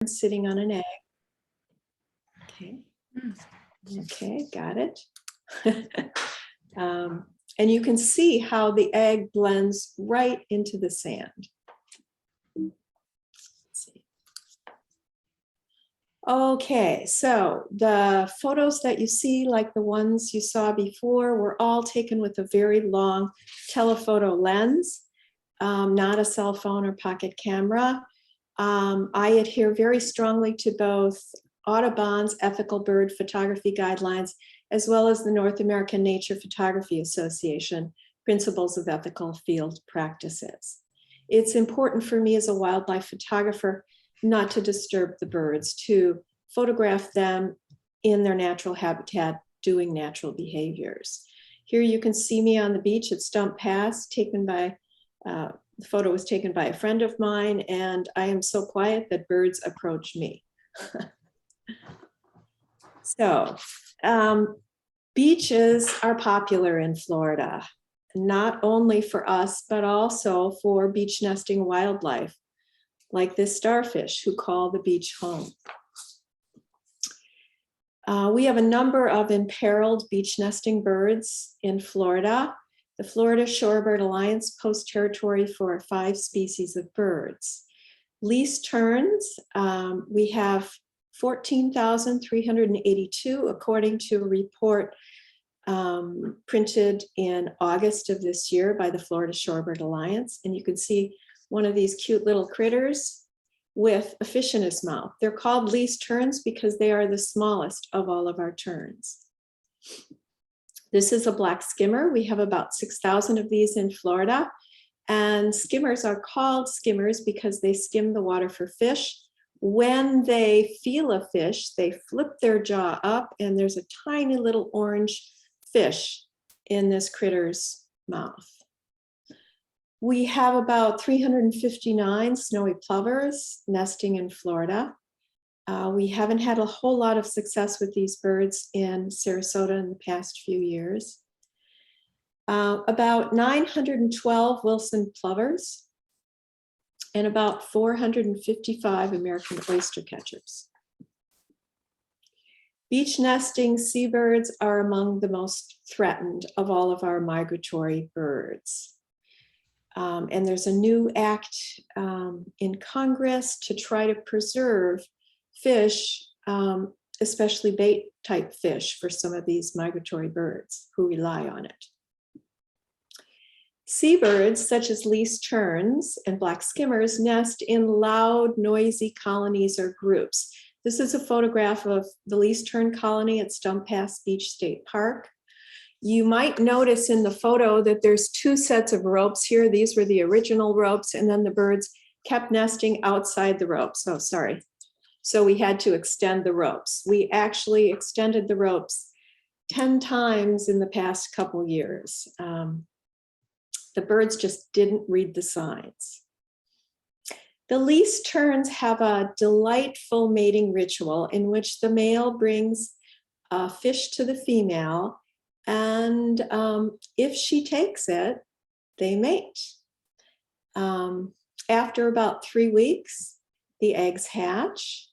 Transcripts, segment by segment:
sitting on an egg. Okay, okay, got it. And you can see how the egg blends right into the sand. Let's see. Okay, so the photos that you see, like the ones you saw before, were all taken with a very long telephoto lens, not a cell phone or pocket camera. I adhere very strongly to both Audubon's ethical bird photography guidelines, as well as the North American Nature Photography Association principles of ethical field practices. It's important for me as a wildlife photographer not to disturb the birds, to photograph them in their natural habitat, doing natural behaviors. Here you can see me on the beach at Stump Pass, the photo was taken by a friend of mine, and I am so quiet that birds approach me. So, beaches are popular in Florida, not only for us, but also for beach nesting wildlife, like this starfish who call the beach home. We have a number of imperiled beach nesting birds in Florida. The Florida Shorebird Alliance posts territory for 5 species of birds. Least terns, we have 14,382, according to a report printed in August of this year by the Florida Shorebird Alliance. And you can see one of these cute little critters with a fish in his mouth. They're called least terns because they are the smallest of all of our terns. This is a black skimmer. We have about 6,000 of these in Florida. And skimmers are called skimmers because they skim the water for fish. When they feel a fish, they flip their jaw up, and there's a tiny little orange fish in this critter's mouth. We have about 359 snowy plovers nesting in Florida. We haven't had a whole lot of success with these birds in Sarasota in the past few years. About 912 Wilson plovers and about 455 American oyster catchers. Beach nesting seabirds are among the most threatened of all of our migratory birds. And there's a new act in Congress to try to preserve fish, especially bait type fish, for some of these migratory birds who rely on it. Seabirds such as least terns and black skimmers nest in loud, noisy colonies or groups. This is a photograph of the least tern colony at Stump Pass Beach State Park. You might notice in the photo that there's 2 sets of ropes here. These were the original ropes, and then the birds kept nesting outside the ropes. Oh, sorry. So we had to extend the ropes. We actually extended the ropes 10 times in the past couple years. The birds just didn't read the signs. The least terns have a delightful mating ritual in which the male brings a fish to the female, and if she takes it, they mate. After about 3 weeks, the eggs hatch.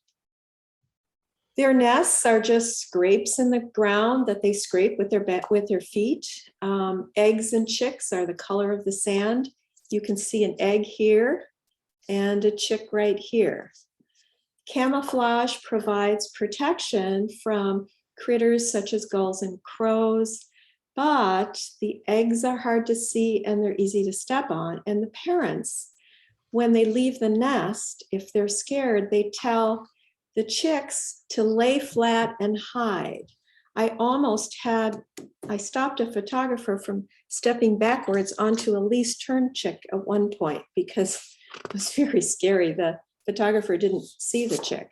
Their nests are just scrapes in the ground that they scrape with their feet. Eggs and chicks are the color of the sand. You can see an egg here and a chick right here. Camouflage provides protection from critters such as gulls and crows, but the eggs are hard to see and they're easy to step on. And the parents, when they leave the nest, if they're scared, they tell the chicks to lay flat and hide. I stopped a photographer from stepping backwards onto a least tern chick at one point because it was very scary. The photographer didn't see the chick.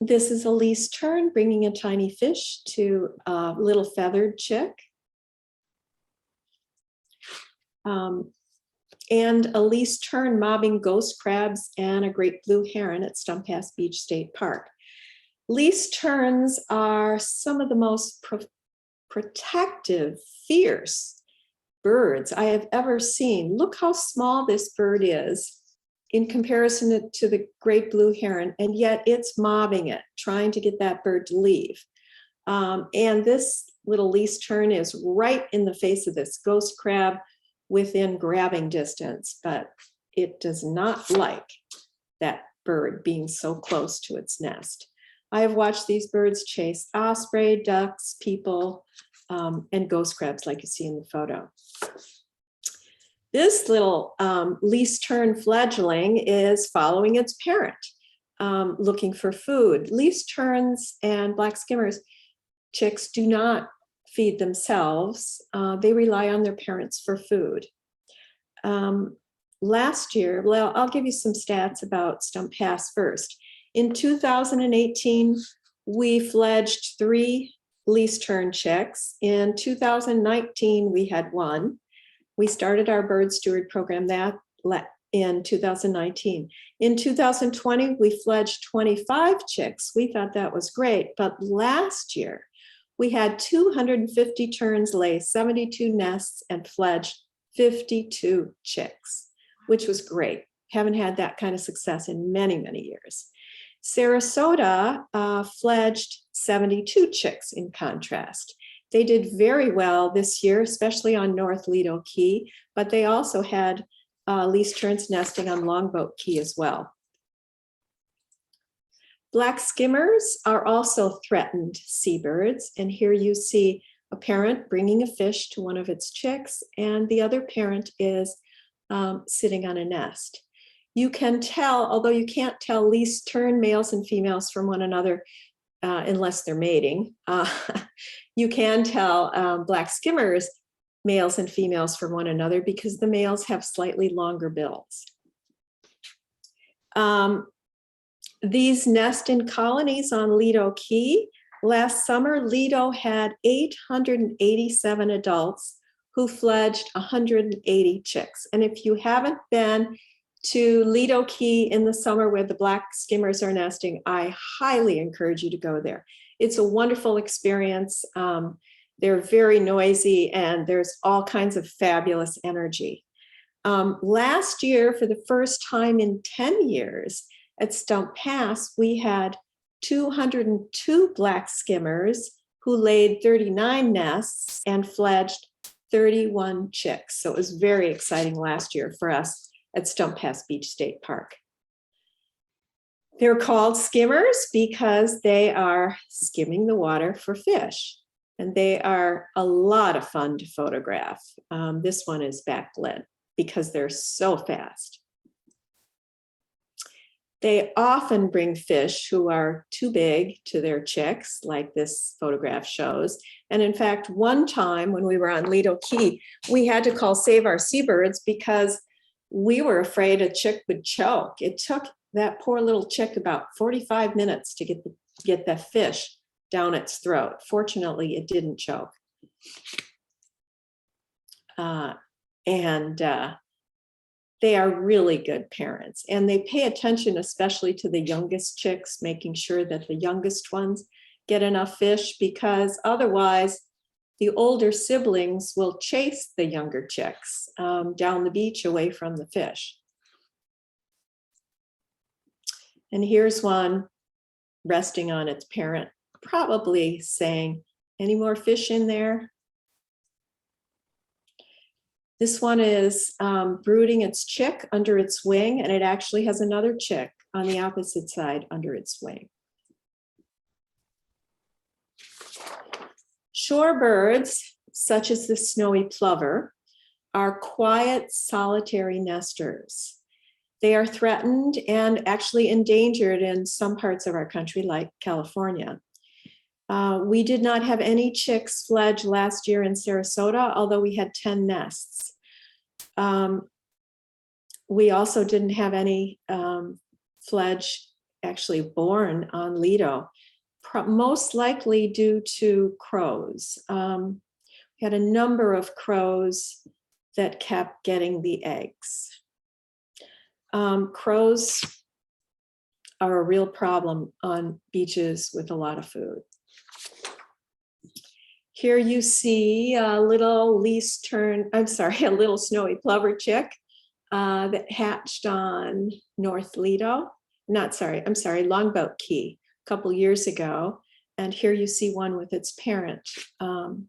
This is a least tern bringing a tiny fish to a little feathered chick. And a least tern mobbing ghost crabs and a great blue heron at Stump Pass Beach State Park. Least terns are some of the most protective, fierce birds I have ever seen. Look how small this bird is in comparison to the great blue heron, and yet it's mobbing it, trying to get that bird to leave. And this little least tern is right in the face of this ghost crab within grabbing distance, but it does not like that bird being so close to its nest. I have watched these birds chase osprey, ducks, people, and ghost crabs like you see in the photo. This little least tern fledgling is following its parent, looking for food. Least terns and black skimmers chicks do not feed themselves. They rely on their parents for food. Last year, well, I'll give you some stats about Stump Pass first. In 2018, we fledged 3 least tern chicks. In 2019, we had 1. We started our bird steward program in 2019. In 2020, we fledged 25 chicks. We thought that was great, but last year, we had 250 terns lay 72 nests and fledged 52 chicks, which was great. Haven't had that kind of success in many, many years. Sarasota fledged 72 chicks in contrast. They did very well this year, especially on North Lido Key, but they also had least terns nesting on Longboat Key as well. Black skimmers are also threatened seabirds, and here you see a parent bringing a fish to one of its chicks, and the other parent is sitting on a nest. You can tell, although you can't tell least tern males and females from one another unless they're mating, you can tell black skimmers males and females from one another because the males have slightly longer bills. These nest in colonies on Lido Key. Last summer, Lido had 887 adults who fledged 180 chicks. And if you haven't been to Lido Key in the summer where the black skimmers are nesting, I highly encourage you to go there. It's a wonderful experience. They're very noisy and there's all kinds of fabulous energy. Last year, for the first time in 10 years at Stump Pass, we had 202 black skimmers who laid 39 nests and fledged 31 chicks. So it was very exciting last year for us at Stump Pass Beach State Park. They're called skimmers because they are skimming the water for fish, and they are a lot of fun to photograph. This one is backlit because they're so fast. They often bring fish who are too big to their chicks, like this photograph shows. And in fact, one time when we were on Lido Key, we had to call Save Our Seabirds because we were afraid a chick would choke. It took that poor little chick about 45 minutes to get the fish down its throat. Fortunately, it didn't choke. They are really good parents, and they pay attention especially to the youngest chicks, making sure that the youngest ones get enough fish, because otherwise the older siblings will chase the younger chicks down the beach away from the fish. And here's one resting on its parent, probably saying, "Any more fish in there?" This one is brooding its chick under its wing, and it actually has another chick on the opposite side under its wing. Shorebirds, such as the snowy plover, are quiet, solitary nesters. They are threatened and actually endangered in some parts of our country, like California. We did not have any chicks fledge last year in Sarasota, although we had 10 nests. We also didn't have any fledge actually born on Lido, most likely due to crows. We had a number of crows that kept getting the eggs. Crows are a real problem on beaches with a lot of food. Here you see a little a little snowy plover chick that hatched on North Lido. Longboat Key a couple years ago. And here you see one with its parent on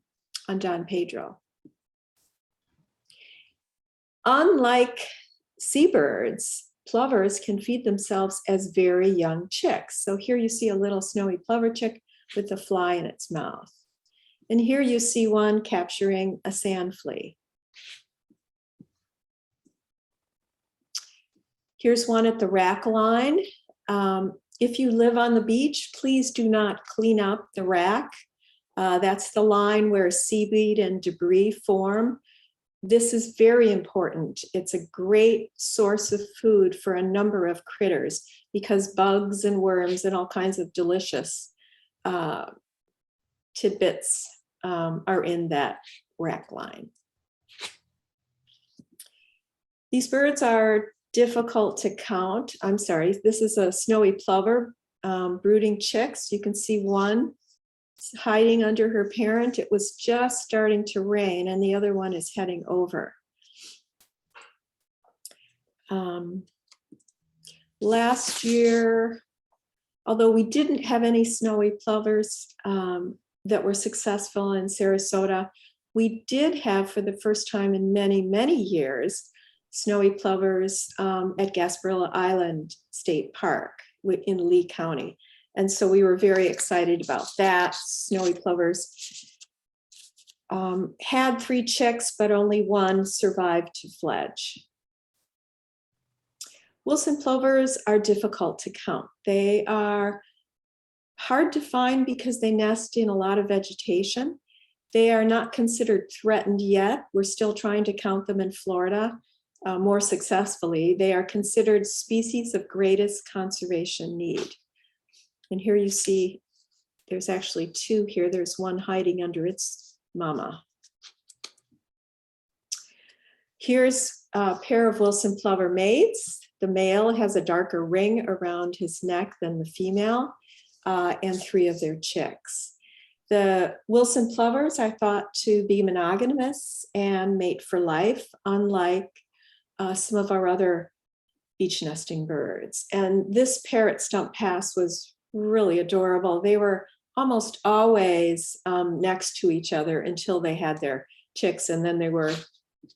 Don Pedro. Unlike seabirds, plovers can feed themselves as very young chicks. So here you see a little snowy plover chick with a fly in its mouth. And here you see one capturing a sand flea. Here's one at the rack line. If you live on the beach, please do not clean up the rack. That's the line where seaweed and debris form. This is very important. It's a great source of food for a number of critters because bugs and worms and all kinds of delicious tidbits are in that rack line. These birds are difficult to count. I'm sorry, this is a snowy plover brooding chicks. You can see one hiding under her parent. It was just starting to rain and the other one is heading over. Last year, although we didn't have any snowy plovers that were successful in Sarasota, we did have for the first time in many, many years, snowy plovers at Gasparilla Island State Park in Lee County. And so we were very excited about that. Snowy plovers had 3 chicks, but only one survived to fledge. Wilson plovers are difficult to count. They are hard to find because they nest in a lot of vegetation. They are not considered threatened yet. We're still trying to count them in Florida more successfully. They are considered species of greatest conservation need. And here you see, there's actually 2 here. There's one hiding under its mama. Here's a pair of Wilson plover maids. The male has a darker ring around his neck than the female, and 3 of their chicks. The Wilson plovers are thought to be monogamous and mate for life, unlike some of our other beach nesting birds. And this pair at Stump Pass was really adorable. They were almost always next to each other until they had their chicks, and then they were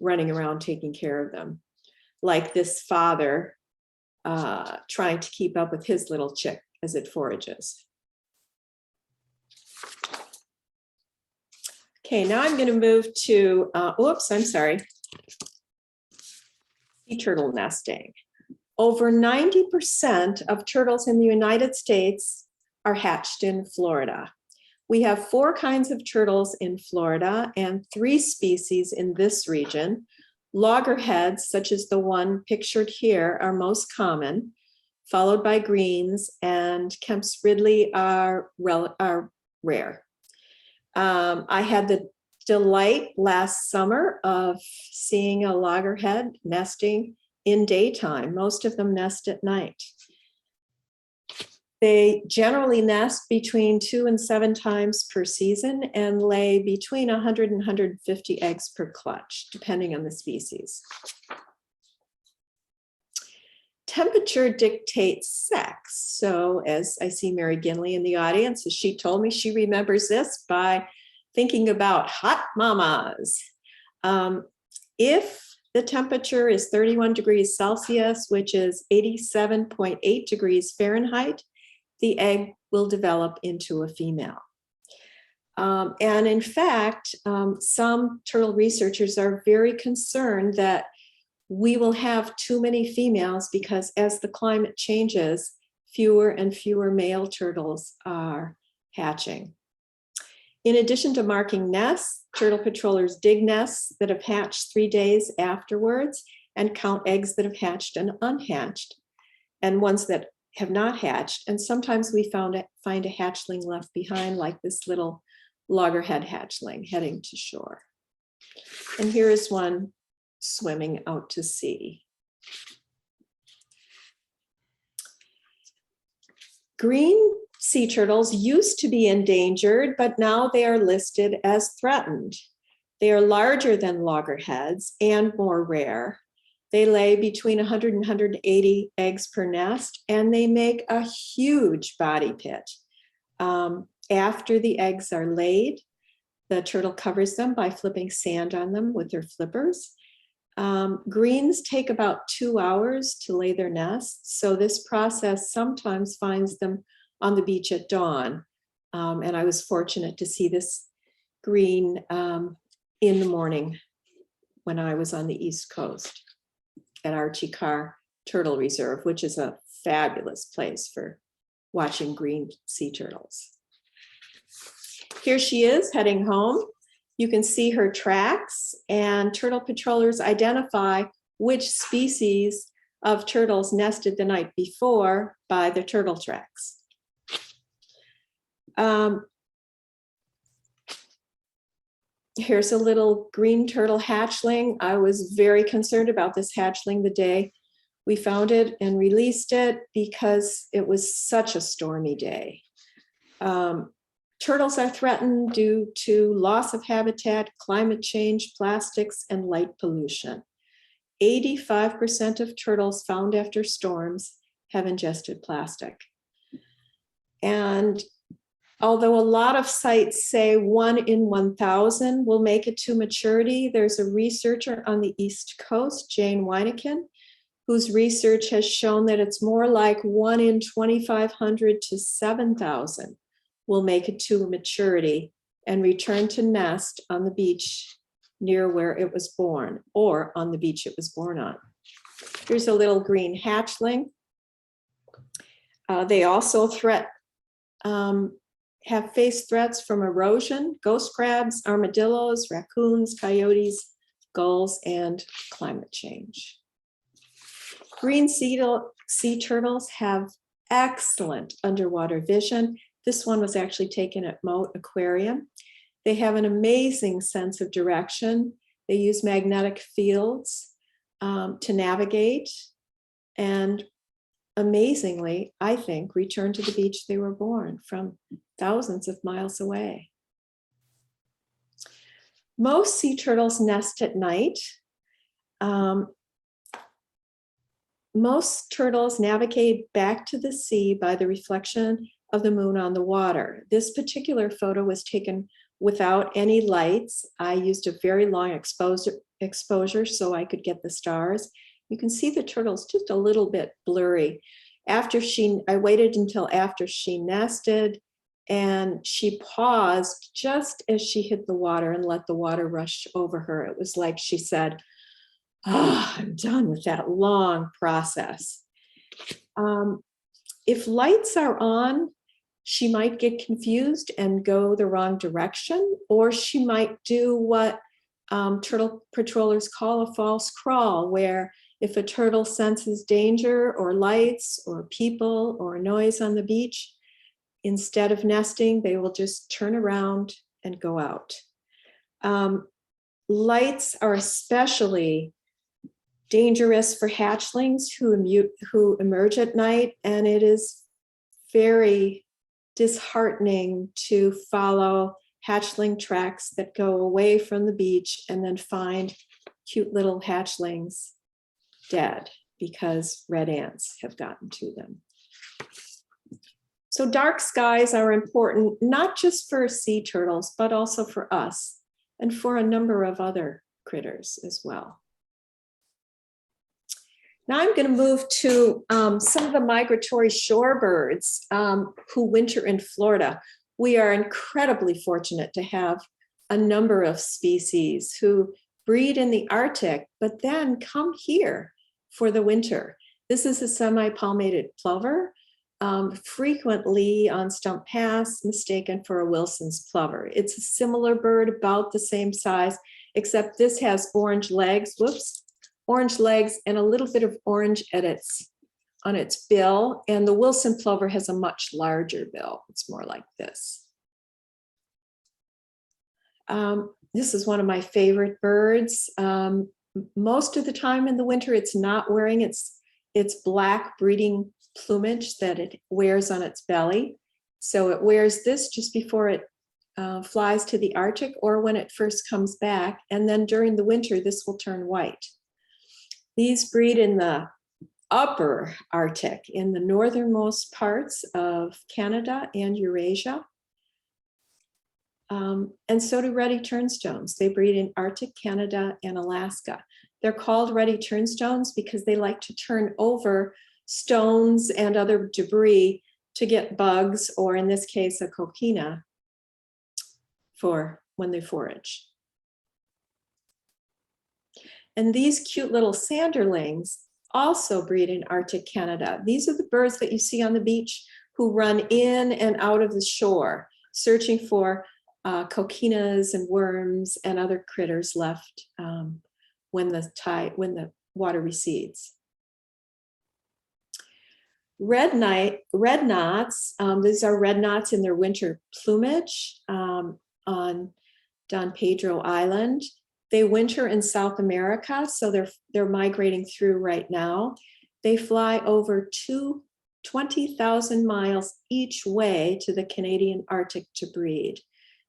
running around taking care of them. Like this father trying to keep up with his little chick as it forages. Okay, now I'm going to move to, sea turtle nesting. Over 90% of turtles in the United States are hatched in Florida. We have 4 kinds of turtles in Florida and 3 species in this region. Loggerheads, such as the one pictured here, are most common, followed by greens, and Kemp's Ridley are rare. I had the delight last summer of seeing a loggerhead nesting in daytime. Most of them nest at night. They generally nest between 2 and 7 times per season and lay between 100 and 150 eggs per clutch, depending on the species. Temperature dictates sex. So as I see Mary Ginley in the audience, as she told me, she remembers this by thinking about hot mamas. If the temperature is 31 degrees Celsius, which is 87.8 degrees Fahrenheit, the egg will develop into a female. And in fact, some turtle researchers are very concerned that we will have too many females because as the climate changes, fewer and fewer male turtles are hatching. In addition to marking nests, turtle patrollers dig nests that have hatched 3 days afterwards and count eggs that have hatched and unhatched, and ones that have not hatched. And sometimes we find a hatchling left behind, like this little loggerhead hatchling heading to shore. And here is one swimming out to sea. Green sea turtles used to be endangered, but now they are listed as threatened. They are larger than loggerheads and more rare. They lay between 100 and 180 eggs per nest, and they make a huge body pit. After the eggs are laid, the turtle covers them by flipping sand on them with their flippers. Greens take about 2 hours to lay their nests, so this process sometimes finds them on the beach at dawn. And I was fortunate to see this green in the morning when I was on the East Coast at Archie Carr Turtle Reserve, which is a fabulous place for watching green sea turtles. Here she is heading home. You can see her tracks, and turtle patrollers identify which species of turtles nested the night before by the turtle tracks. Here's a little green turtle hatchling. I was very concerned about this hatchling the day we found it and released it because it was such a stormy day. Turtles are threatened due to loss of habitat, climate change, plastics, and light pollution. 85% of turtles found after storms have ingested plastic. And although a lot of sites say 1 in 1,000 will make it to maturity, there's a researcher on the East Coast, Jane Wyneken, whose research has shown that it's more like 1 in 2,500 to 7,000 will make it to maturity and return to nest on the beach near where it was born or on the beach it was born on. Here's a little green hatchling. They also have faced threats from erosion, ghost crabs, armadillos, raccoons, coyotes, gulls, and climate change. Green sea turtles have excellent underwater vision. This one was actually taken at Moat Aquarium. They have an amazing sense of direction. They use magnetic fields to navigate, and amazingly, I think, return to the beach they were born from thousands of miles away. Most sea turtles nest at night. Most turtles navigate back to the sea by the reflection of the moon on the water. This particular photo was taken without any lights. I used a very long exposure so I could get the stars. You can see the turtles just a little bit blurry. I waited until after she nested, and she paused just as she hit the water and let the water rush over her. It was like she said, "Oh, I'm done with that long process." If lights are on, she might get confused and go the wrong direction, or she might do what turtle patrollers call a false crawl, where if a turtle senses danger or lights or people or noise on the beach, instead of nesting, they will just turn around and go out. Lights are especially dangerous for hatchlings who emerge at night, and it is very disheartening to follow hatchling tracks that go away from the beach and then find cute little hatchlings dead because red ants have gotten to them. So dark skies are important, not just for sea turtles, but also for us and for a number of other critters as well. Now I'm going to move to some of the migratory shorebirds who winter in Florida. We are incredibly fortunate to have a number of species who breed in the Arctic, but then come here for the winter. This is a semi-palmated plover, frequently on Stump Pass, mistaken for a Wilson's plover. It's a similar bird, about the same size, except this has orange legs, orange legs and a little bit of orange on its bill. And the Wilson plover has a much larger bill. It's more like this. This is one of my favorite birds. Most of the time in the winter, it's not wearing its black breeding plumage that it wears on its belly. So it wears this just before it flies to the Arctic or when it first comes back. And then during the winter, this will turn white. These breed in the upper Arctic, in the northernmost parts of Canada and Eurasia. And so do ruddy turnstones. They breed in Arctic Canada and Alaska. They're called ruddy turnstones because they like to turn over stones and other debris to get bugs, or in this case, a coquina, for when they forage. And these cute little sanderlings also breed in Arctic Canada. These are the birds that you see on the beach who run in and out of the shore, searching for coquinas and worms and other critters left when the water recedes. Red knots, these are red knots in their winter plumage on Don Pedro Island. They winter in South America, so they're migrating through right now. They fly over 20,000 miles each way to the Canadian Arctic to breed.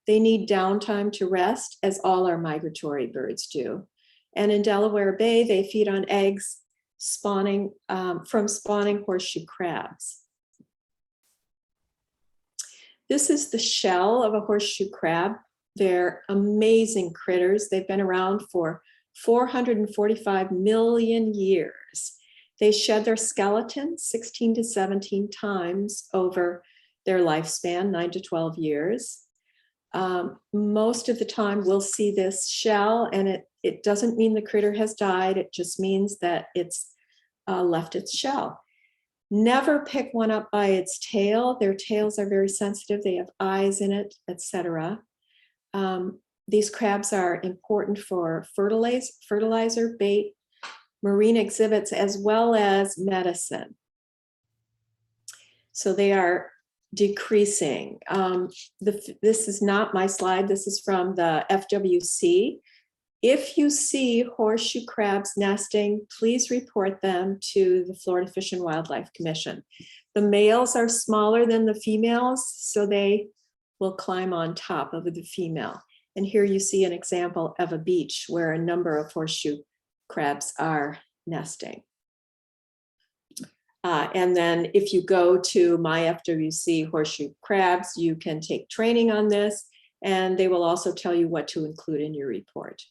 They need downtime to rest, as all our migratory birds do. And in Delaware Bay, they feed on eggs spawning from spawning horseshoe crabs. This is the shell of a horseshoe crab. They're amazing critters. They've been around for 445 million years. They shed their skeleton 16 to 17 times over their lifespan, 9 to 12 years. Most of the time we'll see this shell, and it doesn't mean the critter has died. It just means that it's left its shell. Never pick one up by its tail. Their tails are very sensitive. They have eyes in it, etc. These crabs are important for fertilizer, bait, marine exhibits, as well as medicine. So they are decreasing. This is not my slide. This is from the FWC. If you see horseshoe crabs nesting, please report them to the Florida Fish and Wildlife Commission. The males are smaller than the females, so they will climb on top of the female. And here you see an example of a beach where a number of horseshoe crabs are nesting. And then if you go to my FWC horseshoe crabs, you can take training on this, and they will also tell you what to include in your report.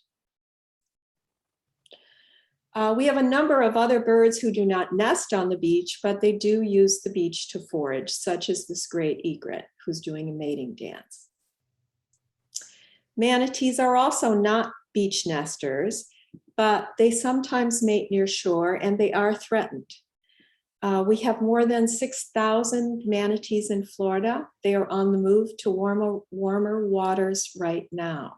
We have a number of other birds who do not nest on the beach, but they do use the beach to forage, such as this great egret who's doing a mating dance. Manatees are also not beach nesters, but they sometimes mate near shore, and they are threatened. We have more than 6,000 manatees in Florida. They are on the move to warmer waters right now.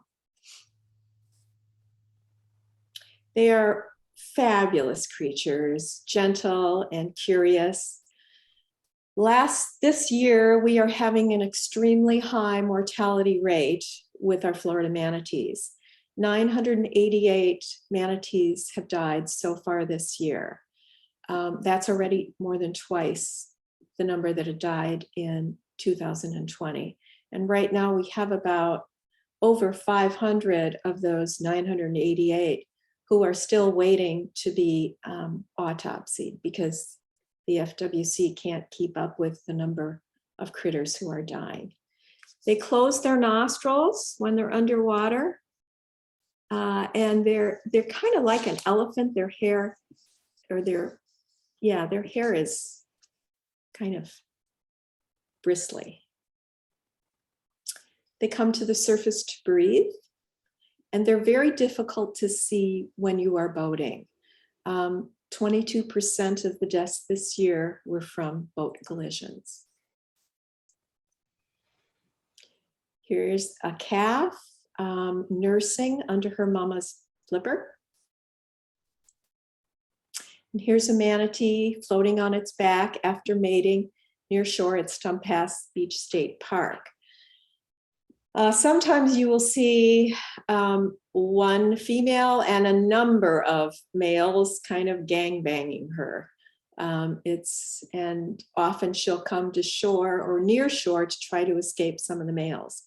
They are fabulous creatures, gentle and curious. This year, we are having an extremely high mortality rate with our Florida manatees. 988 manatees have died so far this year. That's already more than twice the number that had died in 2020. And right now we have about over 500 of those 988 who are still waiting to be autopsied because the FWC can't keep up with the number of critters who are dying. They close their nostrils when they're underwater, and they're kind of like an elephant. Their hair, or their hair is kind of bristly. They come to the surface to breathe, and they're very difficult to see when you are boating. 22% of the deaths this year were from boat collisions. Here's a calf nursing under her mama's flipper. And here's a manatee floating on its back after mating near shore at Stump Pass Beach State Park. Sometimes you will see one female and a number of males kind of gangbanging her. And often she'll come to shore or near shore to try to escape some of the males.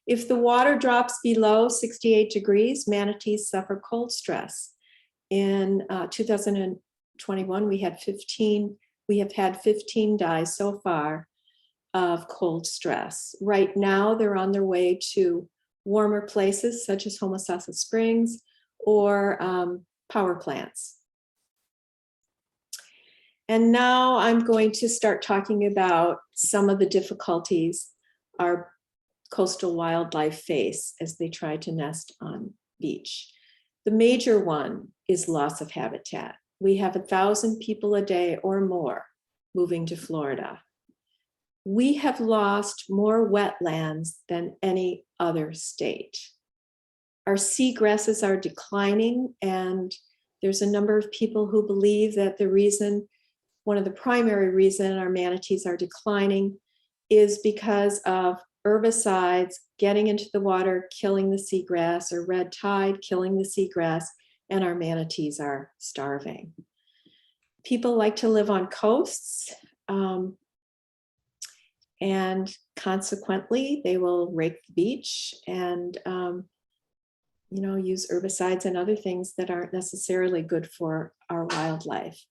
If the water drops below 68 degrees, manatees suffer cold stress. In 2021, we have had 15 die so far of cold stress. Right now, they're on their way to warmer places such as Homosassa Springs or power plants. And now I'm going to start talking about some of the difficulties our coastal wildlife face as they try to nest on beach. The major one is loss of habitat. We have 1,000 people a day or more moving to Florida. We have lost more wetlands than any other state. Our seagrasses are declining, and there's a number of people who believe that one of the primary reasons our manatees are declining is because of herbicides getting into the water, killing the seagrass, or red tide killing the seagrass, and our manatees are starving. People like to live on coasts, and consequently, they will rake the beach and use herbicides and other things that aren't necessarily good for our wildlife.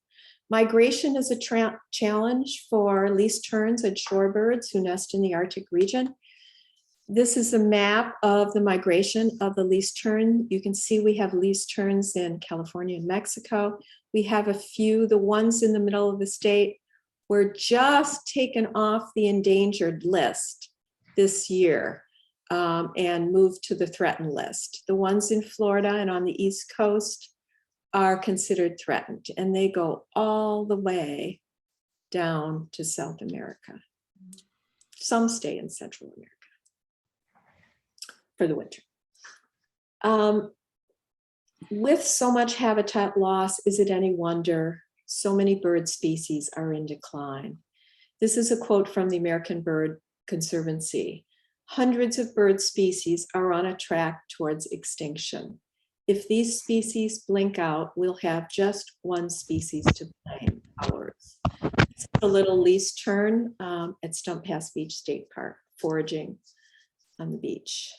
Migration is a challenge for least terns and shorebirds who nest in the Arctic region. This is a map of the migration of the least tern. You can see we have least terns in California and Mexico. We have a few, the ones in the middle of the state were just taken off the endangered list this year and moved to the threatened list. The ones in Florida and on the East Coast are considered threatened, and they go all the way down to South America. Some stay in Central America for the winter. With so much habitat loss, is it any wonder so many bird species are in decline? This is a quote from the American Bird Conservancy. Hundreds of bird species are on a track towards extinction. If these species blink out, we'll have just one species to blame, ours. It's a little least tern at Stump Pass Beach State Park, foraging on the beach.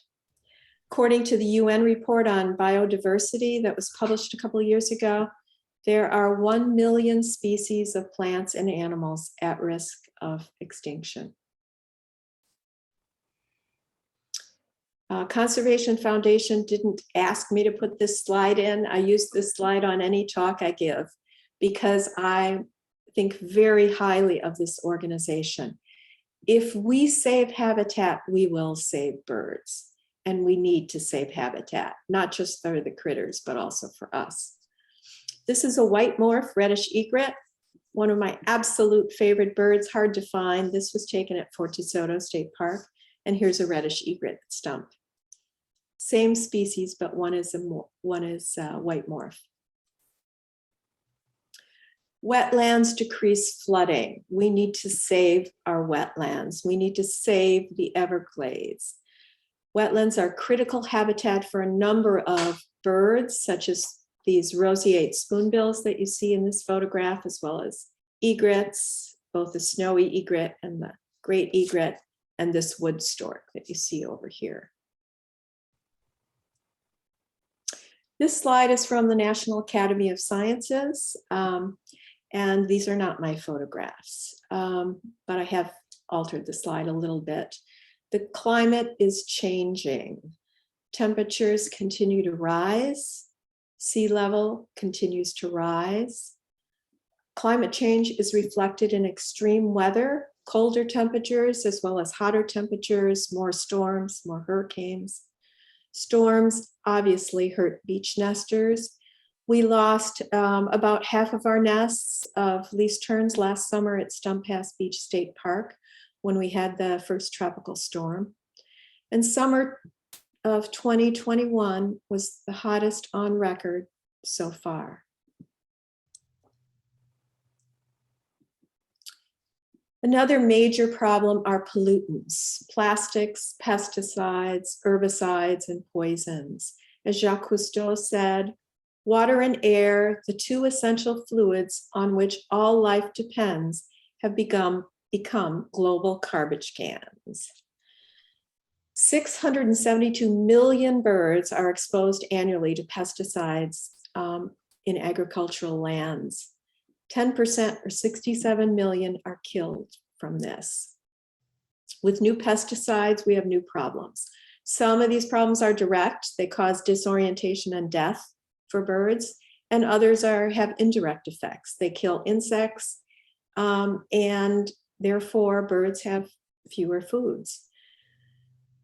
According to the UN report on biodiversity that was published a couple of years ago, there are 1 million species of plants and animals at risk of extinction. Conservation Foundation didn't ask me to put this slide in. I use this slide on any talk I give because I think very highly of this organization. If we save habitat, we will save birds. And we need to save habitat, not just for the critters, but also for us. This is a white morph reddish egret, one of my absolute favorite birds, hard to find. This was taken at Fort DeSoto State Park. And here's a reddish egret stump. Same species, but one is white morph. Wetlands decrease flooding. We need to save our wetlands. We need to save the Everglades. Wetlands are critical habitat for a number of birds, such as these roseate spoonbills that you see in this photograph, as well as egrets, both the snowy egret and the great egret, and this wood stork that you see over here. This slide is from the National Academy of Sciences, and these are not my photographs, but I have altered the slide a little bit. The climate is changing. Temperatures continue to rise. Sea level continues to rise. Climate change is reflected in extreme weather, colder temperatures, as well as hotter temperatures, more storms, more hurricanes. Storms obviously hurt beach nesters. We lost about half of our nests of least terns last summer at Stump Pass Beach State Park when we had the first tropical storm. And summer of 2021 was the hottest on record so far. Another major problem are pollutants, plastics, pesticides, herbicides, and poisons. As Jacques Cousteau said, water and air, the two essential fluids on which all life depends, have become global garbage cans. 672 million birds are exposed annually to pesticides in agricultural lands. 10% or 67 million are killed from this. With new pesticides, we have new problems. Some of these problems are direct. They cause disorientation and death for birds, and others have indirect effects. They kill insects, and therefore birds have fewer foods.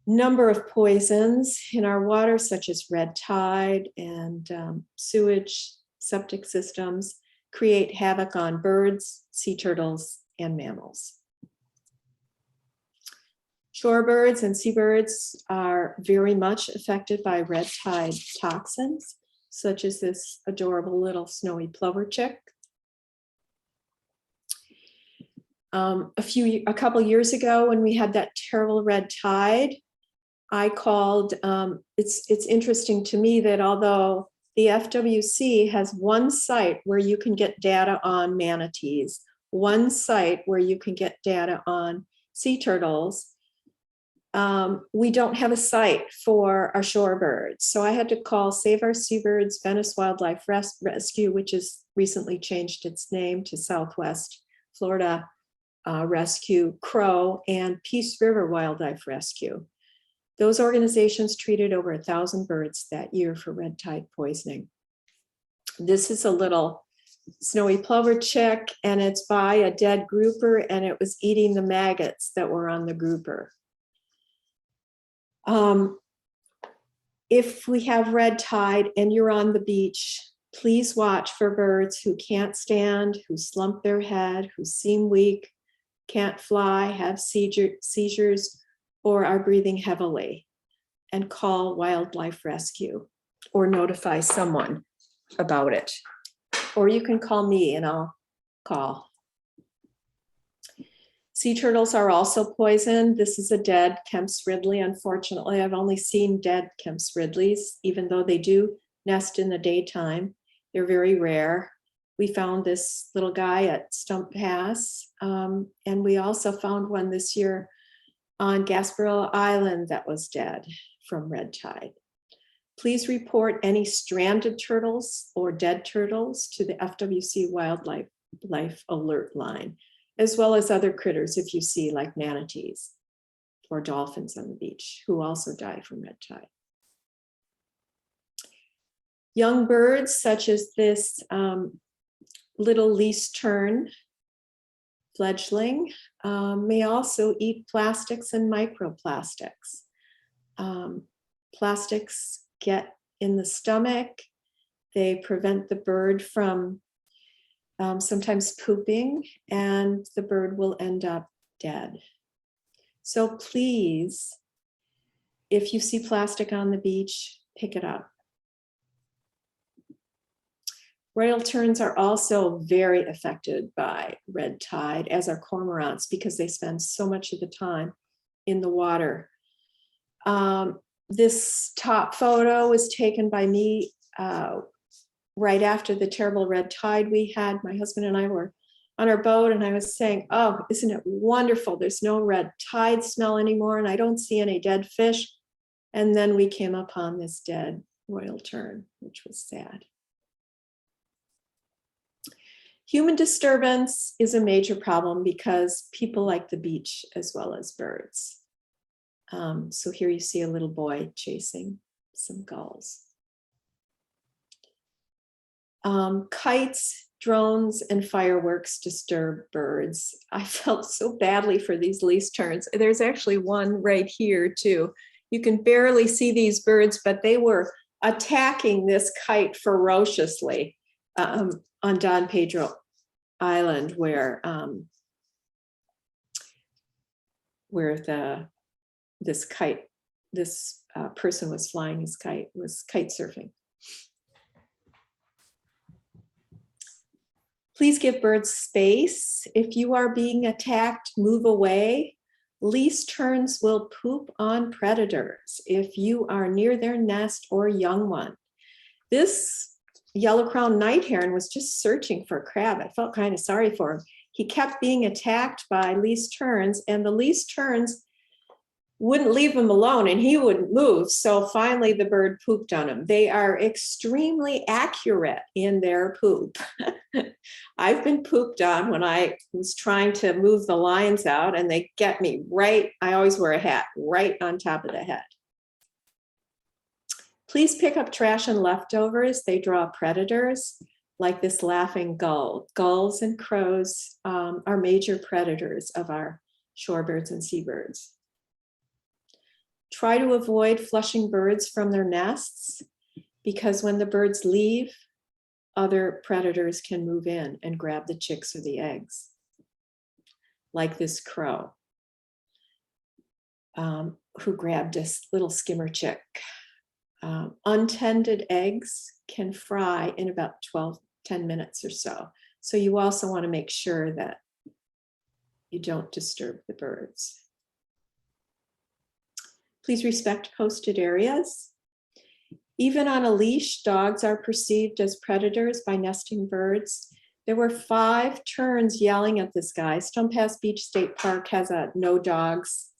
Number of poisons in our water, such as red tide and sewage, septic systems, create havoc on birds, sea turtles, and mammals. Shorebirds and seabirds are very much affected by red tide toxins, such as this adorable little snowy plover chick. A couple years ago, when we had that terrible red tide, I called, it's interesting to me that although the FWC has one site where you can get data on manatees, one site where you can get data on sea turtles, we don't have a site for our shorebirds. So I had to call Save Our Seabirds, Venice Wildlife Rescue, which has recently changed its name to Southwest Florida Rescue, Crow, and Peace River Wildlife Rescue. Those organizations treated over 1,000 birds that year for red tide poisoning. This is a little snowy plover chick, and it's by a dead grouper, and it was eating the maggots that were on the grouper. If we have red tide and you're on the beach, please watch for birds who can't stand, who slump their head, who seem weak, can't fly, have seizures, or are breathing heavily, and call wildlife rescue or notify someone about it. Or you can call me and I'll call. Sea turtles are also poisoned. This is a dead Kemp's Ridley. Unfortunately, I've only seen dead Kemp's Ridleys, even though they do nest in the daytime. They're very rare. We found this little guy at Stump Pass, and we also found one this year on Gasparilla Island that was dead from red tide. Please report any stranded turtles or dead turtles to the FWC Wildlife Alert Line, as well as other critters if you see like manatees or dolphins on the beach who also die from red tide. Young birds such as this little least tern fledgling may also eat plastics and microplastics. Plastics get in the stomach. They prevent the bird from sometimes pooping, and the bird will end up dead. So please, if you see plastic on the beach, pick it up. Royal terns are also very affected by red tide, as are cormorants, because they spend so much of the time in the water. This top photo was taken by me right after the terrible red tide we had. My husband and I were on our boat, and I was saying, oh, isn't it wonderful? There's no red tide smell anymore, and I don't see any dead fish. And then we came upon this dead royal tern, which was sad. Human disturbance is a major problem because people like the beach as well as birds. So here you see a little boy chasing some gulls. Kites, drones, and fireworks disturb birds. I felt so badly for these least terns. There's actually one right here too. You can barely see these birds, but they were attacking this kite ferociously on Don Pedro Island, where this person was flying his kite, was kite surfing. Please give birds space. If you are being attacked, move away. Least terns will poop on predators if you are near their nest or young one. This yellow-crowned night heron was just searching for a crab. I felt kind of sorry for him. He kept being attacked by least terns, and the least terns wouldn't leave him alone and he wouldn't move. So finally the bird pooped on him. They are extremely accurate in their poop. I've been pooped on when I was trying to move the lines out and they get me right, I always wear a hat, right on top of the head. Please pick up trash and leftovers. They draw predators like this laughing gull. Gulls and crows are major predators of our shorebirds and seabirds. Try to avoid flushing birds from their nests because when the birds leave, other predators can move in and grab the chicks or the eggs, like this crow who grabbed this little skimmer chick. Untended eggs can fry in about 10 minutes or so. So you also want to make sure that you don't disturb the birds. Please respect posted areas. Even on a leash, dogs are perceived as predators by nesting birds. There were 5 terns yelling at this guy. Stone Pass Beach State Park has a no dogs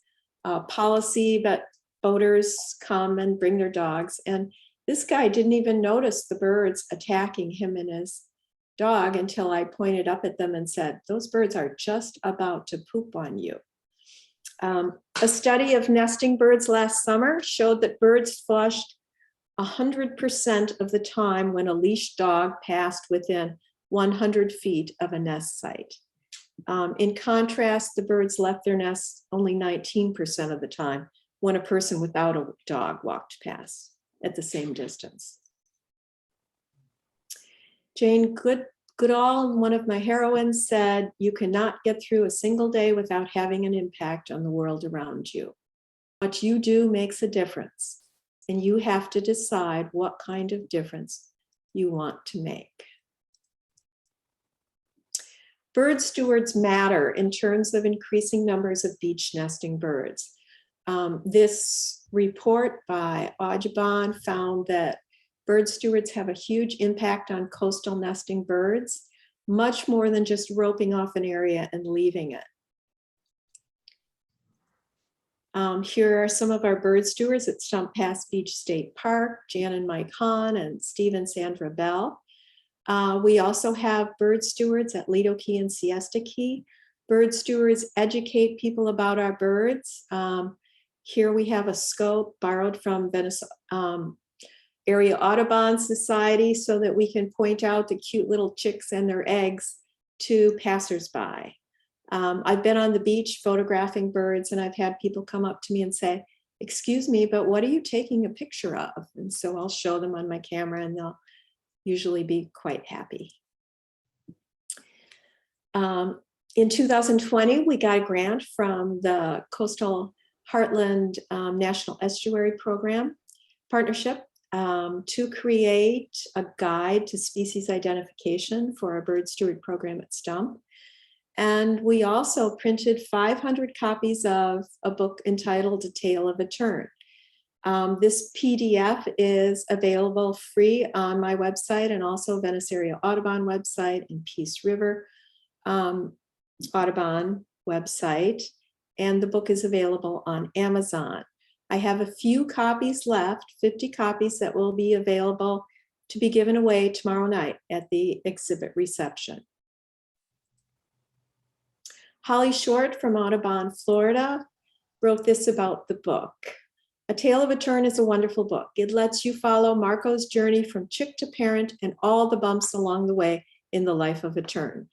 policy, but boaters come and bring their dogs. And this guy didn't even notice the birds attacking him and his dog until I pointed up at them and said, those birds are just about to poop on you. A study of nesting birds last summer showed that birds flushed 100% of the time when a leashed dog passed within 100 feet of a nest site. In contrast, the birds left their nests only 19% of the time when a person without a dog walked past at the same distance. Jane Goodall, one of my heroines, said, you cannot get through a single day without having an impact on the world around you. What you do makes a difference, and you have to decide what kind of difference you want to make. Bird stewards matter in terms of increasing numbers of beach nesting birds. This report by Audubon found that bird stewards have a huge impact on coastal nesting birds, much more than just roping off an area and leaving it. Here are some of our bird stewards at Stump Pass Beach State Park, Jan and Mike Hahn and Steve and Sandra Bell. We also have bird stewards at Lido Key and Siesta Key. Bird stewards educate people about our birds. Here we have a scope borrowed from Venice Area Audubon Society so that we can point out the cute little chicks and their eggs to passersby. I've been on the beach photographing birds and I've had people come up to me and say, excuse me, but what are you taking a picture of? And so I'll show them on my camera and they'll usually be quite happy. In 2020, we got a grant from the Coastal Heartland National Estuary Program Partnership to create a guide to species identification for our bird steward program at Stump. And we also printed 500 copies of a book entitled A Tale of a Tern. This PDF is available free on my website and also Venice Area Audubon website and Peace River Audubon website. And the book is available on Amazon. I have a few copies left, 50 copies that will be available to be given away tomorrow night at the exhibit reception. Holly Short from Audubon, Florida, wrote this about the book. A Tale of a Tern is a wonderful book. It lets you follow Marco's journey from chick to parent and all the bumps along the way in the life of a tern.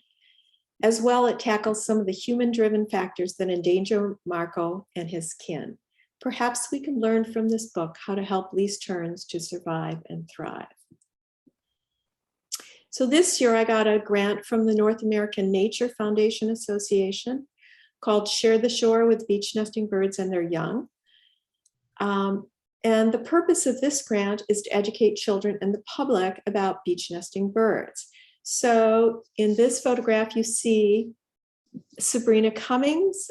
As well, it tackles some of the human-driven factors that endanger Marco and his kin. Perhaps we can learn from this book how to help least terns to survive and thrive. So this year I got a grant from the North American Nature Foundation Association called Share the Shore with Beach Nesting Birds and Their Young. And the purpose of this grant is to educate children and the public about beach nesting birds. So in this photograph, you see Sabrina Cummings,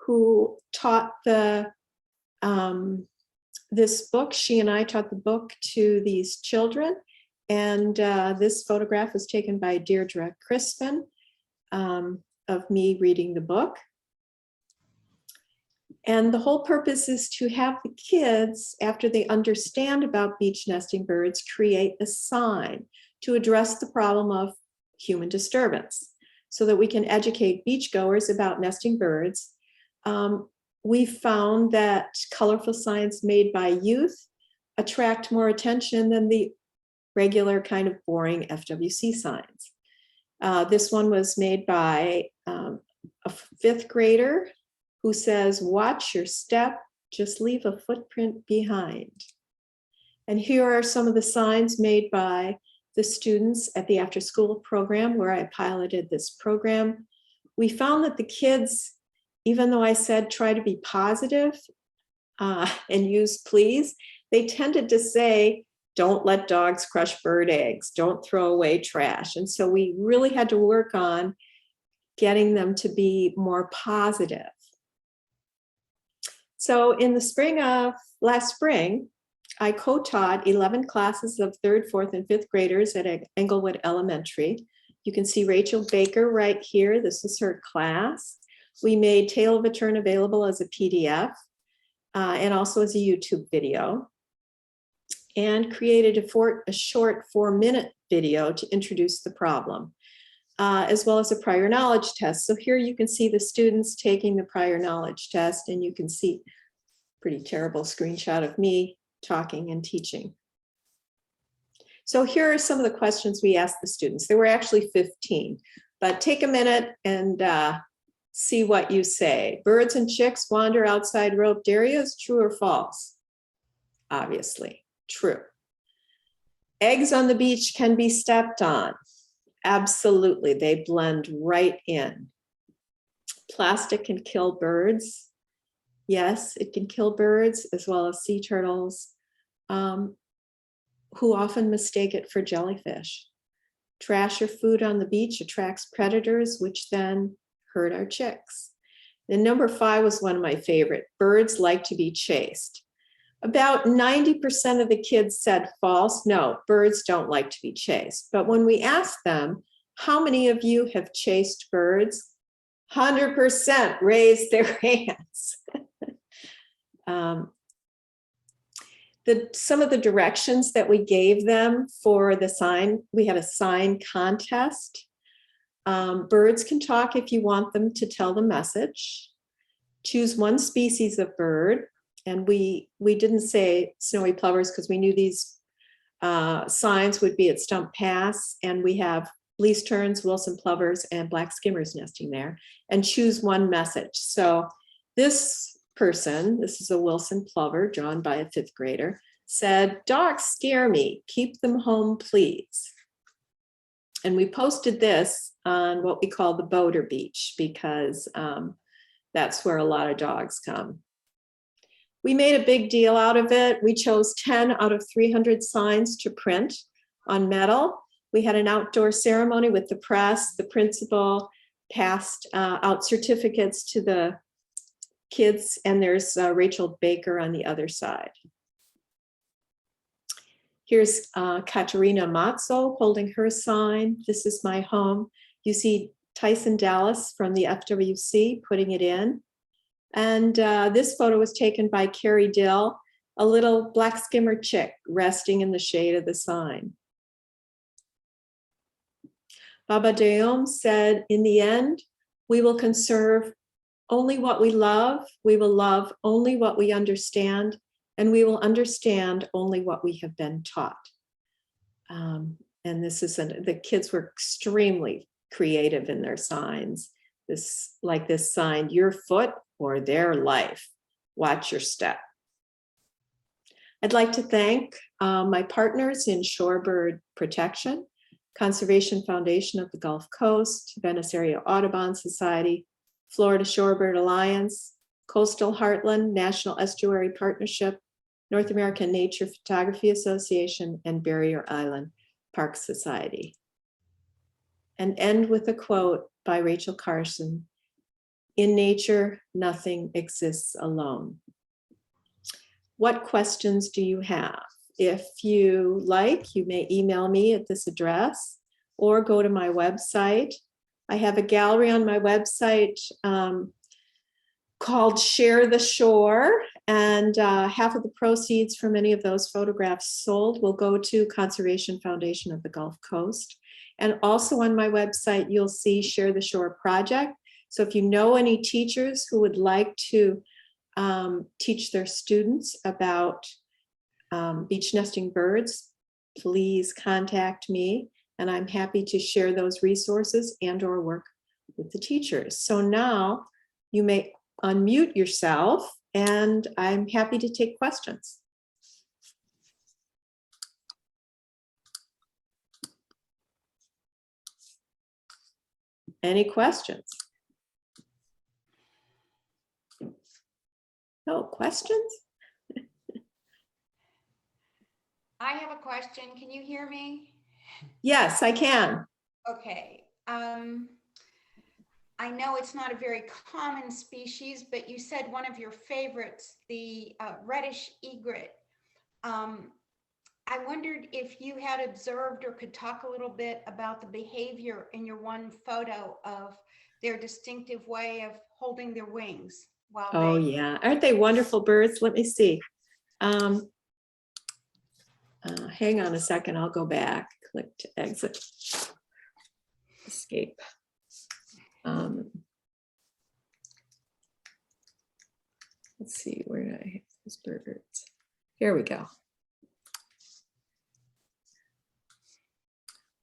who taught this book. She and I taught the book to these children. And this photograph was taken by Deirdre Crispin of me reading the book. And the whole purpose is to have the kids, after they understand about beach nesting birds, create a sign to address the problem of human disturbance so that we can educate beachgoers about nesting birds. We found that colorful signs made by youth attract more attention than the regular kind of boring FWC signs. This one was made by a 5th grader who says, "Watch your step, just leave a footprint behind." And here are some of the signs made by the students at the after school program where I piloted this program. We found that the kids, even though I said try to be positive and use please, they tended to say, "Don't let dogs crush bird eggs, don't throw away trash." And so we really had to work on getting them to be more positive. So in the spring of last spring, I co-taught 11 classes of 3rd, 4th, and 5th graders at Englewood Elementary. You can see Rachel Baker right here. This is her class. We made Tale of a Tern available as a PDF and also as a YouTube video, and created a short 4-minute video to introduce the problem, as well as a prior knowledge test. So here you can see the students taking the prior knowledge test, and you can see a pretty terrible screenshot of me talking and teaching. So here are some of the questions we asked the students. There were actually 15, but take a minute and see what you say. Birds and chicks wander outside roped areas, true or false? Obviously, true. Eggs on the beach can be stepped on. Absolutely, they blend right in. Plastic can kill birds. Yes, it can kill birds as well as sea turtles, who often mistake it for jellyfish. Trash or food on the beach attracts predators, which then hurt our chicks. And number 5 was one of my favorite. Birds like to be chased. About 90% of the kids said false. No, birds don't like to be chased. But when we asked them, how many of you have chased birds? 100% raised their hands. Some of the directions that we gave them for the sign, we had a sign contest. Birds can talk if you want them to tell the message. Choose one species of bird. And we didn't say snowy plovers because we knew these signs would be at Stump Pass, and we have least terns, Wilson plovers, and black skimmers nesting there, and choose one message. So this person, this is a Wilson plover drawn by a 5th grader, said, "Dogs scare me, keep them home, please." And we posted this on what we call the Boater Beach because that's where a lot of dogs come. We made a big deal out of it. We chose 10 out of 300 signs to print on metal. We had an outdoor ceremony with the press. The principal passed out certificates to the kids, and there's Rachel Baker on the other side. Here's Katerina Matzo holding her sign. "This is my home." You see Tyson Dallas from the FWC putting it in. And this photo was taken by Carrie Dill, a little black skimmer chick resting in the shade of the sign. Baba Deom said, "In the end, we will conserve only what we love love only what we understand, and we will understand only what we have been taught." And this is, the kids were extremely creative in their signs. Like this sign, "Your foot or their life, watch your step." I'd like to thank my partners in Shorebird Protection, Conservation Foundation of the Gulf Coast, Venice Area Audubon Society, Florida Shorebird Alliance, Coastal Heartland National Estuary Partnership, North American Nature Photography Association, and Barrier Island Park Society. And end with a quote by Rachel Carson: "In nature, nothing exists alone." What questions do you have? If you like, you may email me at this address or go to my website. I have a gallery on my website called Share the Shore, and half of the proceeds from any of those photographs sold will go to Conservation Foundation of the Gulf Coast. And also on my website, you'll see Share the Shore project. So if you know any teachers who would like to teach their students about beach nesting birds, please contact me, and I'm happy to share those resources and or work with the teachers. So now you may unmute yourself, and I'm happy to take questions. Any questions? No questions? I have a question. Can you hear me? Yes, I can. Okay. I know it's not a very common species, but you said one of your favorites, the reddish egret. I wondered if you had observed or could talk a little bit about the behavior in your one photo of their distinctive way of holding their wings while Oh yeah, aren't they wonderful birds? Let me see. Hang on a second, I'll go back. Click to exit. Escape. Let's see, where did I have those birds? Here we go.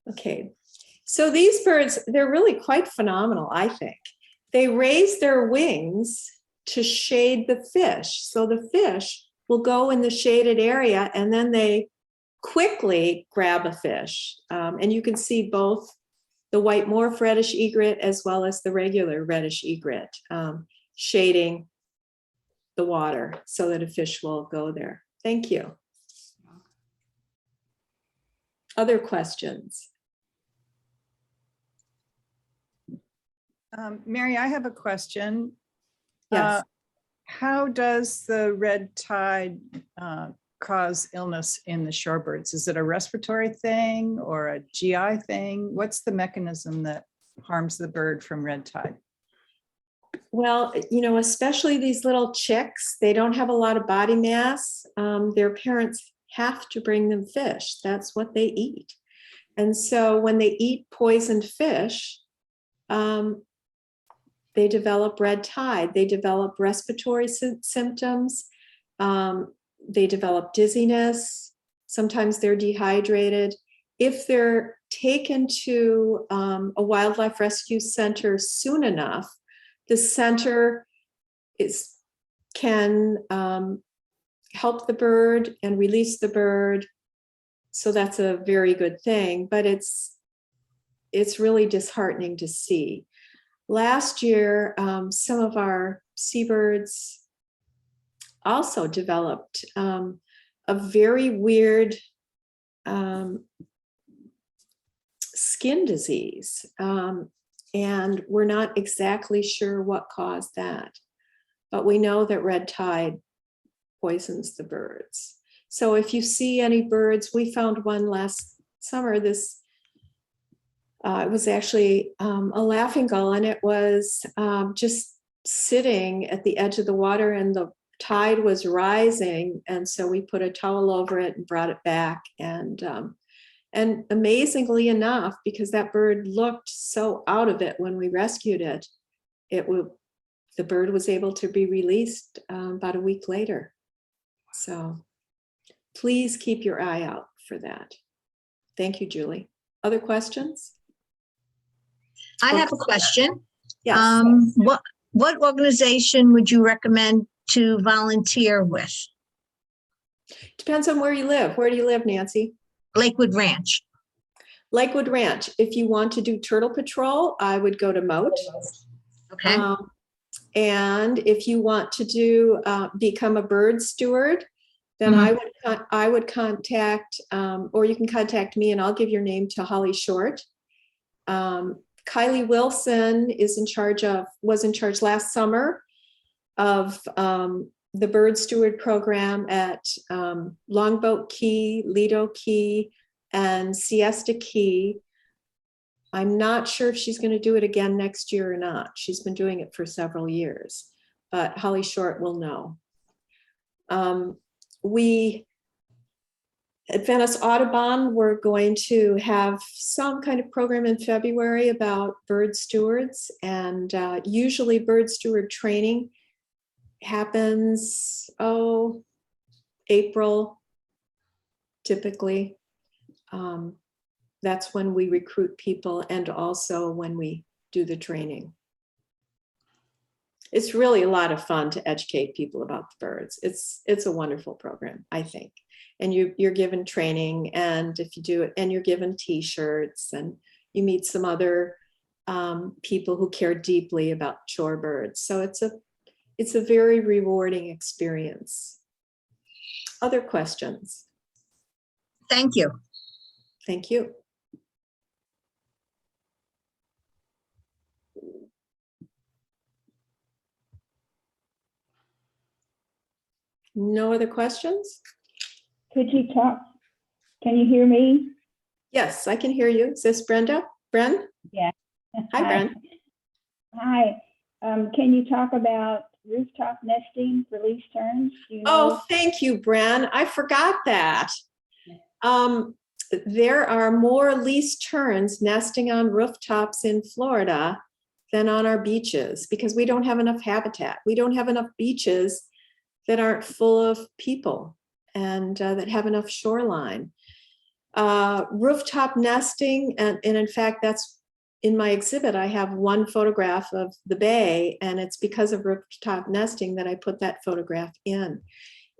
Okay, so these birds, they're really quite phenomenal, I think. They raise their wings to shade the fish. So the fish will go in the shaded area and then they quickly grab a fish. And you can see both the white morph reddish egret as well as the regular reddish egret shading the water so that a fish will go there. Thank you. Other questions? Mary, I have a question. Yes. How does the red tide cause illness in the shorebirds? Is it a respiratory thing or a GI thing? What's the mechanism that harms the bird from red tide? Well, you know, especially these little chicks, they don't have a lot of body mass. Their parents have to bring them fish. That's what they eat. And so when they eat poisoned fish, they develop red tide. They develop respiratory symptoms. They develop dizziness. Sometimes they're dehydrated. If they're taken to a wildlife rescue center soon enough, the center can help the bird and release the bird. So that's a very good thing, but it's really disheartening to see. Last year, some of our seabirds also developed a very weird skin disease. And we're not exactly sure what caused that, but we know that red tide poisons the birds. So if you see any birds, we found one last summer, it was actually a laughing gull, and it was just sitting at the edge of the water and the tide was rising. And so we put a towel over it and brought it back. And amazingly enough, because that bird looked so out of it when we rescued it, the bird was able to be released about a week later. So please keep your eye out for that. Thank you, Julie. Other questions? I have a question. Yes. What organization would you recommend to volunteer with? Depends on where you live. Where do you live, Nancy? Lakewood Ranch. Lakewood Ranch. If you want to do turtle patrol, I would go to Moat. Okay. And if you want to do become a bird steward, then I would contact, or you can contact me, and I'll give your name to Holly Short. Kylie Wilson was in charge last summer of the bird steward program at Longboat Key, Lido Key, and Siesta Key. I'm not sure if she's going to do it again next year or not. She's been doing it for several years. but Holly Short will know. At Venice Audubon, we're going to have some kind of program in February about bird stewards, and usually bird steward training happens, April, typically. That's when we recruit people and also when we do the training. It's really a lot of fun to educate people about the birds. It's a wonderful program, I think. And you're given training, and if you do it, and you're given t-shirts, and you meet some other people who care deeply about shorebirds. So it's a very rewarding experience. Other questions? Thank you. Thank you. No other questions? Could you talk? Can you hear me? Yes, I can hear you. Is this Brenda? Bren? Yeah. Hi, Bren. Hi. Can you talk about rooftop nesting for lease terms? Do you know? Oh, thank you, Bren. I forgot that. There are more least terns nesting on rooftops in Florida than on our beaches because we don't have enough habitat. We don't have enough beaches that aren't full of people and that have enough shoreline. Rooftop nesting, and in fact, that's in my exhibit. I have one photograph of the bay, and it's because of rooftop nesting that I put that photograph in.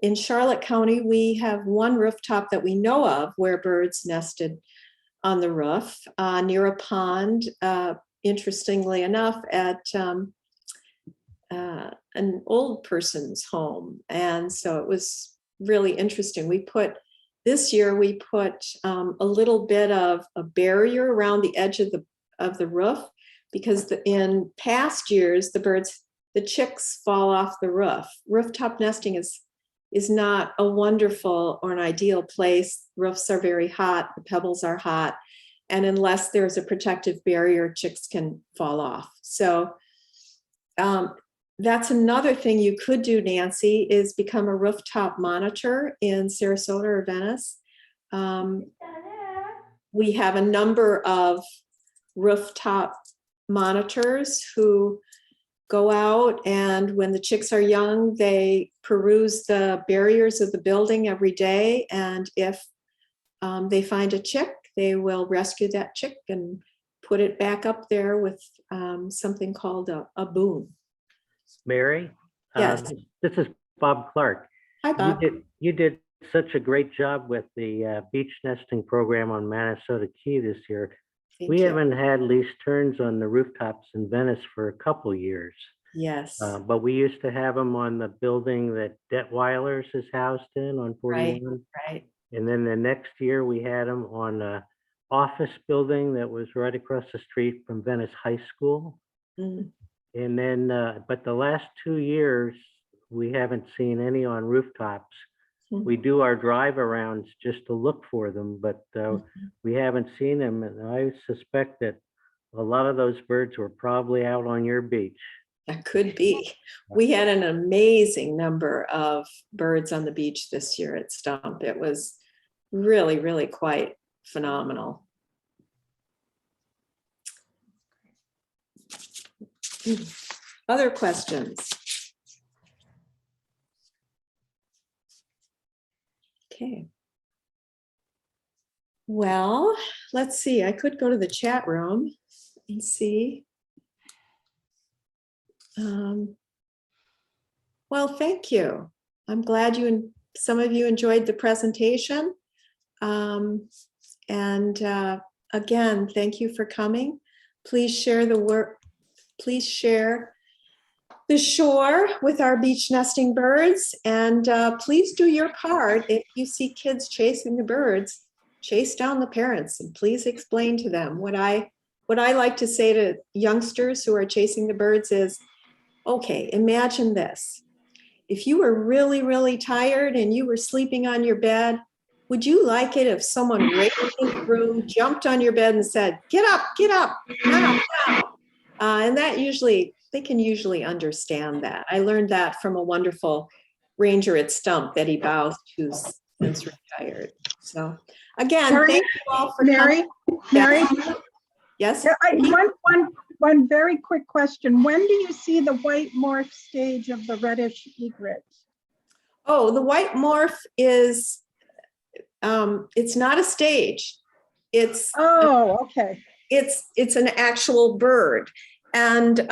In Charlotte County, we have one rooftop that we know of where birds nested on the roof near a pond, interestingly enough, at an old person's home. And so it was really interesting. This year we put a little bit of a barrier around the edge of the roof because in past years, the chicks fall off the roof. Rooftop nesting is not a wonderful or an ideal place. Roofs are very hot, the pebbles are hot, and unless there's a protective barrier, chicks can fall off. So that's another thing you could do, Nancy, is become a rooftop monitor in Sarasota or Venice. We have a number of rooftop monitors who go out, and when the chicks are young, they peruse the barriers of the building every day. And if they find a chick, they will rescue that chick and put it back up there with something called a boom. Mary? Yes. This is Bob Clark. Hi, Bob. You did such a great job with the beach nesting program on Minnesota Key this year. Thank We you. haven't had least terns on the rooftops in Venice for a couple years. Yes. But we used to have them on the building that Detweiler's is housed in on 41. Right. And then the next year we had them on a office building that was right across the street from Venice High School. Mm. And then, but the last 2 years, we haven't seen any on rooftops. Mhm. We do our drive arounds just to look for them, but we haven't seen them. And I suspect that a lot of those birds were probably out on your beach. That could be. We had an amazing number of birds on the beach this year at Stump. It was really, really quite phenomenal. Other questions? Okay. Well, let's see. I could go to the chat room and see. Well, thank you. I'm glad some of you enjoyed the presentation. Again, thank you for coming. Please share the work. Please share the shore with our beach nesting birds, and please do your part. If you see kids chasing the birds, chase down the parents and please explain to them. What I like to say to youngsters who are chasing the birds is, okay, imagine this. If you were really, really tired and you were sleeping on your bed, would you like it if someone raised the room, jumped on your bed and said, get up, now. And that usually can usually understand that. I learned that from a wonderful ranger at Stump, Betty Bows, who's since retired. So again, Mary, thank you all for Mary, coming. Mary, Yes. one very quick question. When do you see the white morph stage of the reddish egret? Oh, the white morph is, it's not a stage. It's Oh, okay. it's an actual bird. And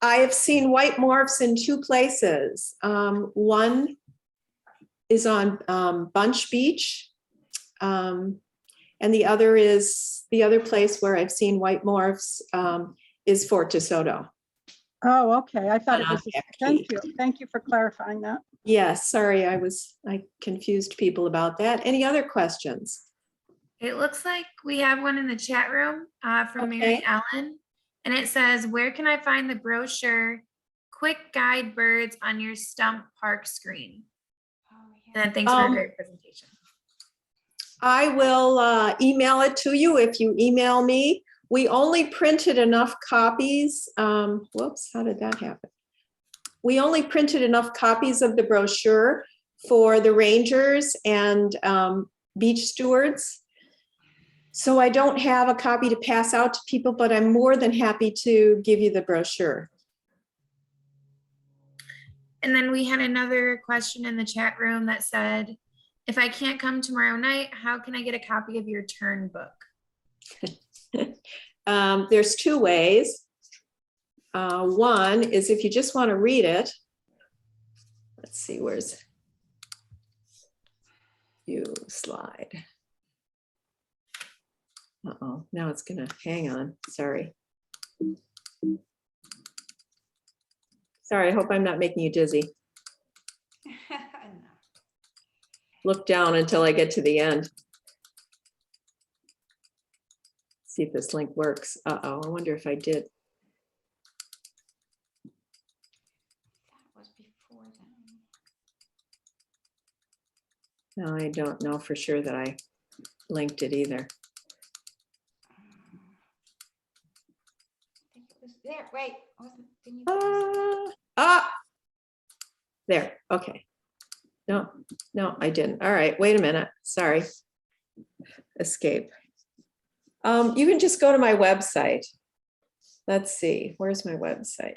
I have seen white morphs in two places. One is on Bunch Beach. And the other place where I've seen white morphs is Fort DeSoto. Oh, okay. I thought it was, Key. thank you. Thank you for clarifying that. Yes, sorry, I confused people about that. Any other questions? It looks like we have one in the chat room from Mary Okay. Ellen. And it says, where can I find the brochure, Quick Guide Birds on your Stump Park screen? Oh, yeah. And thanks for a great presentation. I will email it to you if you email me. We only printed enough copies. Whoops, how did that happen? We only printed enough copies of the brochure for the rangers and beach stewards. So I don't have a copy to pass out to people, but I'm more than happy to give you the brochure. And then we had another question in the chat room that said, if I can't come tomorrow night, how can I get a copy of your turn book? There's two ways. One is if you just want to read it. Let's see, where's you slide. Uh-oh, now it's gonna hang on. Sorry. Sorry, I hope I'm not making you dizzy. No. Look down until I get to the end. See if this link works. Uh-oh, I wonder if I did. That was before then. No, I don't know for sure that I linked it either. I think it was there. Wait, didn't you? There, okay. No, I didn't. All right, wait a minute. Sorry. Escape. You can just go to my website. Let's see, where's my website?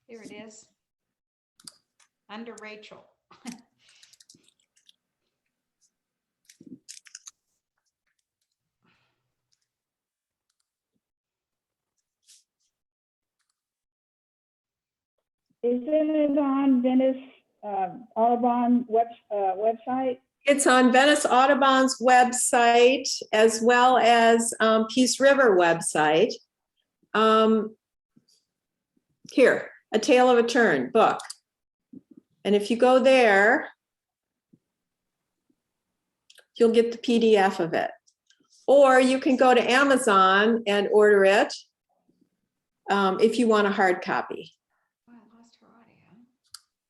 Here it is. Under Rachel. Isn't it on Venice Audubon website? It's on Venice Audubon's website as well as Peace River website. Here, A Tale of a Turn book. And if you go there, you'll get the PDF of it. Or you can go to Amazon and order it if you want a hard copy. Oh, I lost her audio.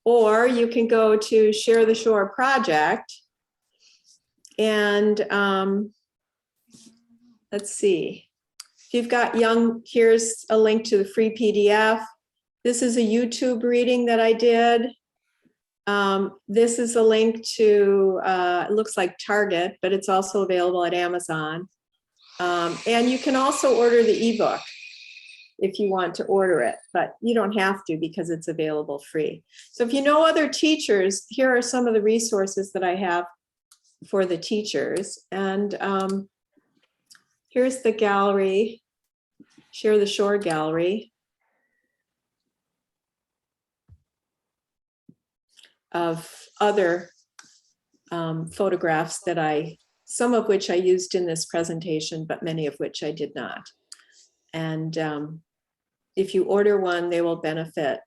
Or you can go to Share the Shore Project and let's see. If you've got young, here's a link to the free PDF. This is a YouTube reading that I did. This is a link to, it looks like Target, but it's also available at Amazon. And you can also order the ebook if you want to order it, but you don't have to because it's available free. So if you know other teachers, here are some of the resources that I have for the teachers. And here's the gallery, Share the Shore gallery of other photographs that some of which I used in this presentation, but many of which I did not. And if you order one, they will benefit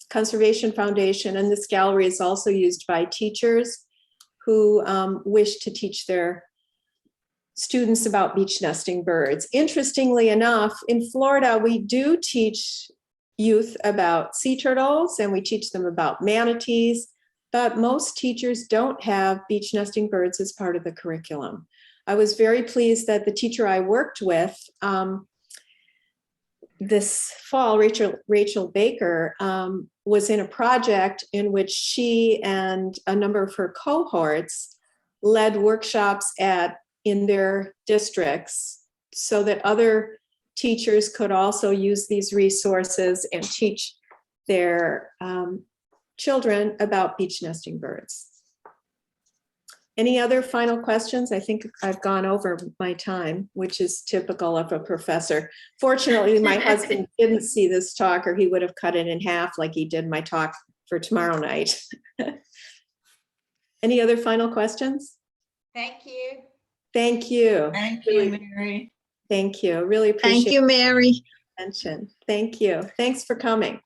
Conservation Foundation. And this gallery is also used by teachers who wish to teach their students about beach nesting birds. Interestingly enough, in Florida, we do teach youth about sea turtles and we teach them about manatees, but most teachers don't have beach nesting birds as part of the curriculum. I was very pleased that the teacher I worked with this fall, Rachel Baker was in a project in which she and a number of her cohorts led workshops in their districts so that other teachers could also use these resources and teach their children about beach nesting birds. Any other final questions? I think I've gone over my time, which is typical of a professor. Fortunately, my husband didn't see this talk, or he would have cut it in half like he did my talk for tomorrow night. Any other final questions? Thank you. Thank you. Thank you, Mary. Thank you. Really Thank appreciate you, Mary. the attention. Thank you. Thanks for coming.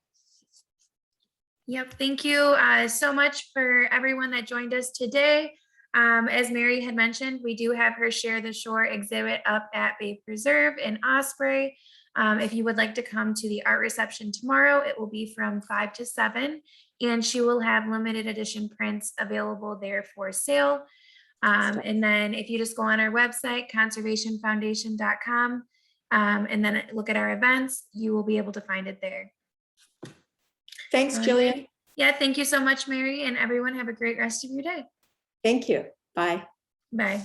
Yep, thank you so much for everyone that joined us today. As Mary had mentioned, we do have her Share the Shore exhibit up at Bay Preserve in Osprey. If you would like to come to the art reception tomorrow, it will be from 5 to 7, and she will have limited edition prints available there for sale. And then if you just go on our website, conservationfoundation.com, and then look at our events, you will be able to find it there. Thanks, Jillian. Yeah, thank you so much, Mary, and everyone have a great rest of your day. Thank you. Bye. Bye.